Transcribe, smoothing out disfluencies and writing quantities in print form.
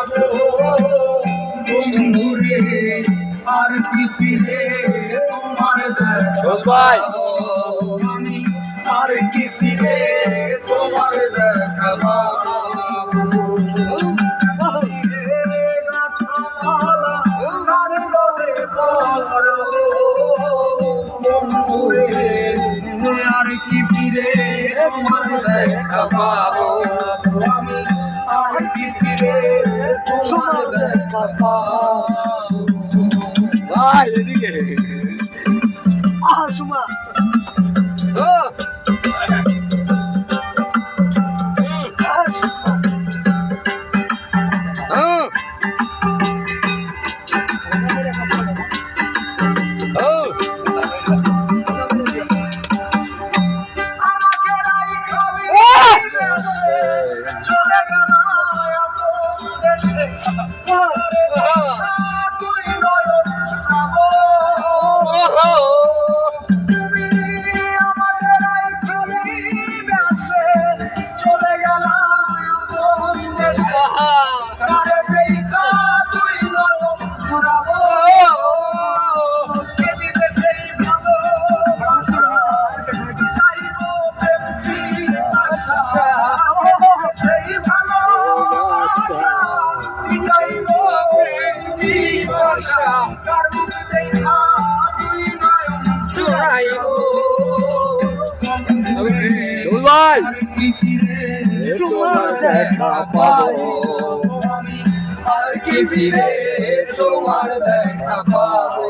পাবো বন্ধুরে আর কি ফিরে তোমার দেখা পাবো আমি আর কি ফিরে তোমার দেখা পাবো আর কি ফিরে তোমার দেখা পাবো আমি আর কি ফিরে তোমার দেখা পাবো ভাই এদিকে সুমা চলে গেল দেশে তুই নয়ন শোনাবো তুমি আমাদের খালি দেশে চলে গেল দেশে সারে দেখা তুই নয়ন শোনাবো সেই ভালো চাইবো প্রেম আশা সেই ভালো চাইবো প্রেম আশা কারণ দেখা তুই নয়ন চুরাইবো চল ভাই তোমার দেখা পাবো আমি আর কি ফিরে তোমার দেখা পাবো